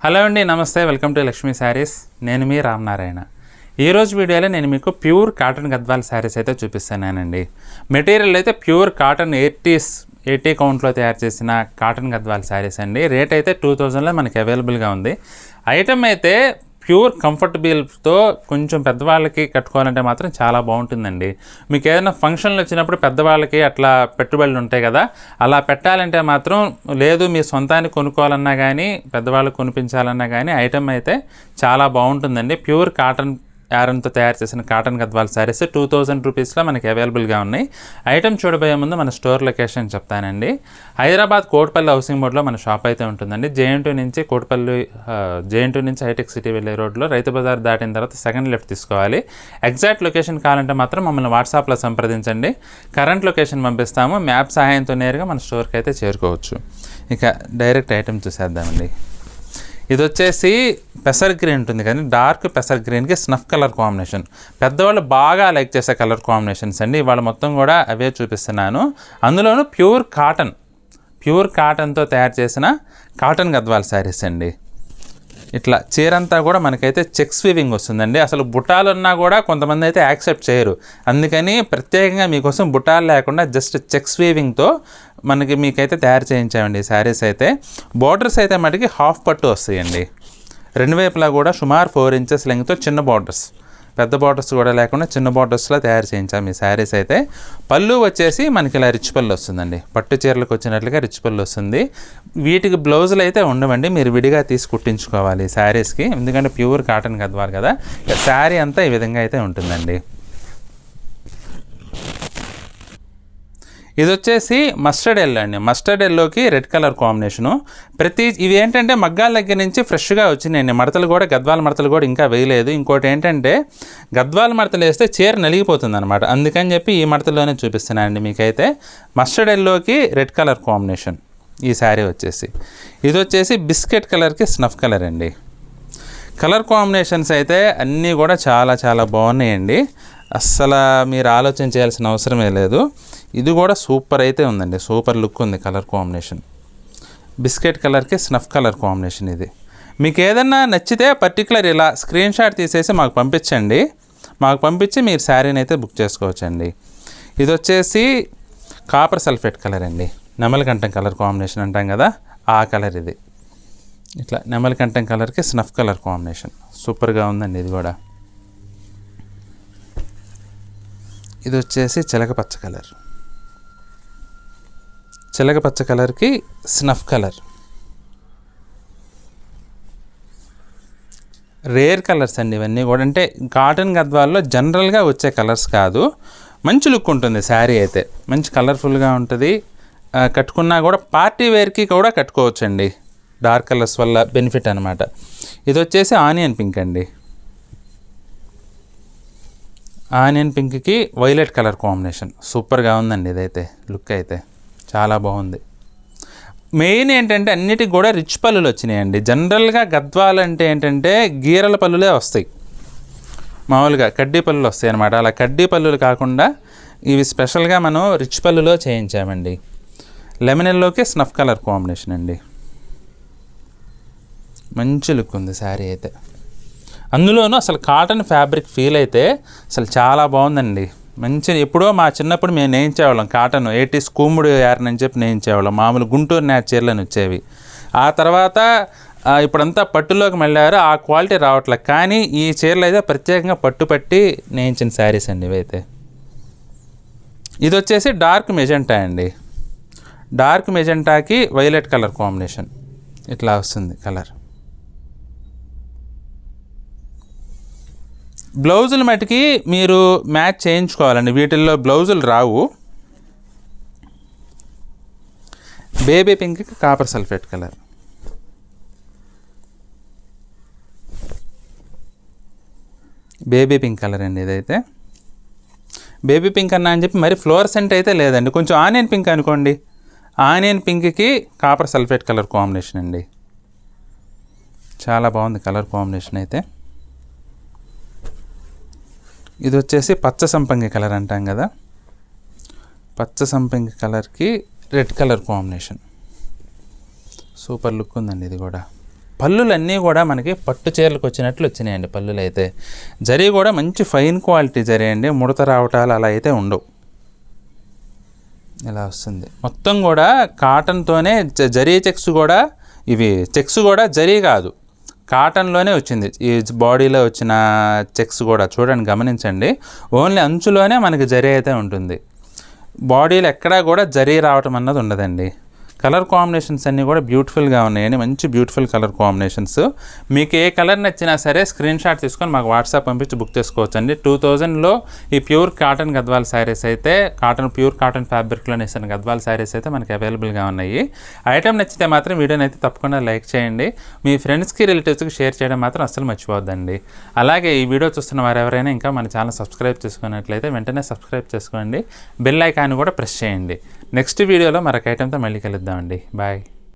Hello అండి, నమస్తే. Welcome to Lakshmi saris. నేను మీ రామనారాయణ. ఈరోజు వీడియోలో నేను మీకు ప్యూర్ కాటన్ గద్వాల్ శారీస్ అయితే చూపిస్తున్నానండి. మెటీరియల్ అయితే ప్యూర్ కాటన్ 80 కౌంట్లో తయారు చేసిన కాటన్ గద్వాల్ శారీస్ అండి. రేట్ అయితే 2000లో మనకి అవైలబుల్గా ఉంది. ఐటమ్ అయితే ప్యూర్ కంఫర్టబుల్తో కొంచెం పెద్దవాళ్ళకి కట్టుకోవాలంటే మాత్రం చాలా బాగుంటుందండి. మీకు ఏదైనా ఫంక్షన్లు వచ్చినప్పుడు పెద్దవాళ్ళకి అట్లా పెట్టుబడులు ఉంటాయి కదా, అలా పెట్టాలంటే మాత్రం లేదు మీ సొంతానికి కొనుక్కోవాలన్నా కానీ పెద్దవాళ్ళకి కొనిపించాలన్నా కానీ ఐటమ్ అయితే చాలా బాగుంటుందండి. ప్యూర్ కాటన్ యారన్తో తయారు చేసిన కాటన్ గద్వాల్ శారీస్ 2000 రూపీస్లో మనకి అవైలబుల్గా ఉన్నాయి. ఐటమ్ చూడబోయే ముందు మన స్టోర్ లొకేషన్ చెప్తానండి. హైదరాబాద్ కోట్పల్లి హౌసింగ్ బోర్డ్లో మన షాప్ అయితే ఉంటుందండి. జేఎన్టీ నుంచి హైటెక్ సిటీ వెళ్ళే రోడ్లో రైతు బజార్ దాటిన తర్వాత సెకండ్ లెఫ్ట్ తీసుకోవాలి. ఎగ్జాక్ట్ లొకేషన్ కావాలంటే మాత్రం మమ్మల్ని వాట్సాప్లో సంప్రదించండి. కరెంట్ లొకేషన్ పంపిస్తాము. మ్యాప్ సహాయంతో నేరుగా మన స్టోర్కి అయితే చేరుకోవచ్చు. ఇక డైరెక్ట్ ఐటమ్ చూసేద్దామండి. ఇది వచ్చేసి పెసర్ గ్రీన్ ఉంటుంది కానీ డార్క్ పెసర్ గ్రీన్కి స్నఫ్ కలర్ కాంబినేషన్. పెద్దవాళ్ళు బాగా లైక్ చేసే కలర్ కాంబినేషన్స్ అండి. ఇవాళ మొత్తం కూడా అవే చూపిస్తున్నాను. అందులోనూ ప్యూర్ కాటన్తో తయారు చేసిన కాటన్ గద్వాల్ శారీస్ అండి. ఇట్లా చీరంతా కూడా మనకైతే చెక్స్ వీవింగ్ వస్తుందండి. అసలు బుట్టాలు ఉన్నా కూడా కొంతమంది అయితే యాక్సెప్ట్ చేయరు. అందుకని ప్రత్యేకంగా మీకోసం బుట్టాలు లేకుండా జస్ట్ చెక్స్ వీవింగ్తో మీకైతే తయారు చేయించామండి ఈ శారీస్ అయితే. బోర్డర్స్ అయితే మటుకి హాఫ్ పట్టు వస్తాయండి. రెండు వైపులా కూడా సుమారు 4 ఇంచెస్ లెంగ్త్తో చిన్న బార్డర్స్, పెద్ద బార్డర్స్ కూడా లేకుండా చిన్న బార్డర్స్లో తయారు చేయించాము ఈ శారీస్ అయితే. పళ్ళు వచ్చేసి మనకి ఇలా రిచ్ పళ్ళు వస్తుందండి. పట్టు చీరలకు వచ్చినట్లుగా రిచ్ పళ్ళు వస్తుంది. వీటికి బ్లౌజులు అయితే ఉండవండి, మీరు విడిగా తీసి కుట్టించుకోవాలి శారీస్కి. ఎందుకంటే ప్యూర్ కాటన్ గద్వాల్ కదా, శారీ అంతా ఈ విధంగా అయితే ఉంటుందండి. ఇది వచ్చేసి మస్టర్డ్ ఎల్లో అండి. మస్టర్డ్ ఎల్లోకి రెడ్ కలర్ కాంబినేషను. ఇవి ఏంటంటే మగ్గాల దగ్గర నుంచి ఫ్రెష్గా వచ్చినాయండి. మడతలు కూడా గద్వాల మడతలు కూడా ఇంకా వేయలేదు. ఇంకోటి ఏంటంటే గద్వాల మడతలు వేస్తే చీర నలిగిపోతుంది అనమాట. అందుకని చెప్పి ఈ మడతల్లోనే చూపిస్తున్నానండి మీకైతే. మస్టర్డ్ ఎల్లోకి రెడ్ కలర్ కాంబినేషన్ ఈ శారీ వచ్చేసి. ఇది వచ్చేసి బిస్కెట్ కలర్కి స్నఫ్ కలర్ అండి. కలర్ కాంబినేషన్స్ అయితే అన్నీ కూడా చాలా చాలా బాగున్నాయండి. అస్సలు మీరు ఆలోచన చేయాల్సిన అవసరమే లేదు. ఇది కూడా సూపర్ అయితే ఉందండి. సూపర్ లుక్ ఉంది కలర్ కాంబినేషన్. బిస్కెట్ కలర్కి స్నఫ్ కలర్ కాంబినేషన్ ఇది. మీకు ఏదన్నా నచ్చితే పర్టికులర్ ఇలా స్క్రీన్ షాట్ తీసేసి మాకు పంపించండి. మాకు పంపించి మీరు శారీని అయితే బుక్ చేసుకోవచ్చండి. ఇది వచ్చేసి కాపర్ సల్ఫేట్ కలర్ అండి. నెమలికంఠం కలర్ కాంబినేషన్ అంటాం కదా, ఆ కలర్ ఇది. ఇట్లా నెమలికంఠం కలర్కి స్నఫ్ కలర్ కాంబినేషన్ సూపర్గా ఉందండి. ఇది కూడా. ఇది వచ్చేసి చిలకపచ్చ కలర్. చిలకపచ్చ కలర్కి స్నఫ్ కలర్. రేర్ కలర్స్ అండి ఇవన్నీ కూడా. అంటే కాటన్ గద్వాల్లో జనరల్గా వచ్చే కలర్స్ కాదు. మంచి లుక్ ఉంటుంది శారీ అయితే. మంచి కలర్ఫుల్గా ఉంటుంది. కట్టుకున్నా కూడా పార్టీ వేర్కి కూడా కట్టుకోవచ్చండి. డార్క్ కలర్స్ వల్ల బెనిఫిట్ అనమాట. ఇది వచ్చేసి ఆనియన్ పింక్ అండి. ఆనియన్ పింక్కి వైలెట్ కలర్ కాంబినేషన్ సూపర్గా ఉందండి. ఇదైతే లుక్ అయితే చాలా బాగుంది. మెయిన్ ఏంటంటే అన్నిటికి కూడా రిచ్ పళ్ళులు వచ్చినాయండి. జనరల్గా గద్వాలు అంటే ఏంటంటే గీరల పళ్ళులే వస్తాయి, మామూలుగా కడ్డీ పళ్ళులు వస్తాయి అన్నమాట. అలా కడ్డీ పళ్ళులు కాకుండా ఇవి స్పెషల్గా మనం రిచ్ పళ్ళులో చేయించామండి. లెమన్ ఎల్లోకి స్నఫ్ కలర్ కాంబినేషన్ అండి. మంచి లుక్ ఉంది శారీ అయితే. అందులోనూ అసలు కాటన్ ఫ్యాబ్రిక్ ఫీల్ అయితే అసలు చాలా బాగుందండి. మంచి ఎప్పుడో మా చిన్నప్పుడు మేము నేయించేవాళ్ళం కాటన్ 80s కూముడు యారన్ అని చెప్పి నేయించేవాళ్ళం. మామూలు గుంటూరు న్యాచ్ చీరలను వచ్చేవి. ఆ తర్వాత ఇప్పుడంతా పట్టులోకి వెళ్ళారు, ఆ క్వాలిటీ రావట్లేదు. కానీ ఈ చీరలు అయితే ప్రత్యేకంగా పట్టి నేయించిన శారీస్ అండి ఇవైతే. ఇది వచ్చేసి డార్క్ మెజెంటా అండి. డార్క్ మెజెంటాకి వైలెట్ కలర్ కాంబినేషన్ ఇట్లా వస్తుంది కలర్. బ్లౌజులు మటుకి మీరు మ్యాచ్ చేయించుకోవాలండి. వీటిల్లో బ్లౌజులు రావు. బేబీ పింక్కి copper sulphate colour. Baby pink colour అండి ఇదైతే. బేబీ పింక్ అన్నా అని చెప్పి మరి ఫ్లోరసెంట్ అయితే లేదండి. కొంచెం ఆనియన్ పింక్ అనుకోండి. ఆనియన్ పింక్కి కాపర్ సల్ఫేట్ కలర్ కాంబినేషన్ అండి. చాలా బాగుంది కలర్ కాంబినేషన్ అయితే. ఇది వచ్చేసి పచ్చ సంపంగి కలర్ అంటాం కదా, పచ్చ సంపంగి కలర్కి red colour combination. Super look ఉందండి ఇది కూడా. పళ్ళులన్నీ కూడా మనకి పట్టు చీరలకు వచ్చినట్లు వచ్చినాయండి. పళ్ళులు అయితే జరీ కూడా మంచి ఫైన్ క్వాలిటీ జరీ అండి, ముడత రావటాలు అలా అయితే ఉండవు. ఇలా వస్తుంది మొత్తం కూడా కాటన్తోనే. జరీ చెక్స్ కూడా, ఇవి చెక్స్ కూడా జరీ కాదు, కాటన్లోనే వచ్చింది. ఈ బాడీలో వచ్చిన చెక్స్ కూడా చూడండి, గమనించండి. ఓన్లీ అంచులోనే మనకి జరీ అయితే ఉంటుంది. బాడీలో ఎక్కడా కూడా జరీ రావటం అన్నది ఉండదండి. కలర్ కాంబినేషన్స్ అన్నీ కూడా బ్యూటిఫుల్గా ఉన్నాయండి, మంచి బ్యూటిఫుల్ కలర్ కాంబినేషన్స్. మీకు ఏ కలర్ నచ్చినా సరే స్క్రీన్ షాట్ తీసుకొని మాకు వాట్సాప్ పంపించి బుక్ చేసుకోవచ్చు అండి. 2000లో ఈ ప్యూర్ కాటన్ గద్వాల్ శారీస్ అయితే, ప్యూర్ కాటన్ ఫ్యాబ్రిక్లో నేసిన గద్వాల్ శారీస్ అయితే మనకి అవైలబుల్గా ఉన్నాయి. ఐటమ్ నచ్చితే మాత్రం వీడియోని అయితే తప్పకుండా లైక్ చేయండి. మీ ఫ్రెండ్స్కి, రిలేటివ్స్కి షేర్ చేయడం మాత్రం అస్సలు మర్చిపోవద్దండి. అలాగే ఈ వీడియో చూస్తున్న వారు ఎవరైనా ఇంకా మన ఛానల్ సబ్స్క్రైబ్ చేసుకున్నట్లయితే వెంటనే సబ్స్క్రైబ్ చేసుకోండి, బెల్ ఐకాన్ కూడా ప్రెస్ చేయండి. నెక్స్ట్ వీడియోలో మరొక ఐటెంతో మళ్ళీ కలుద్దామండి. బాయ్.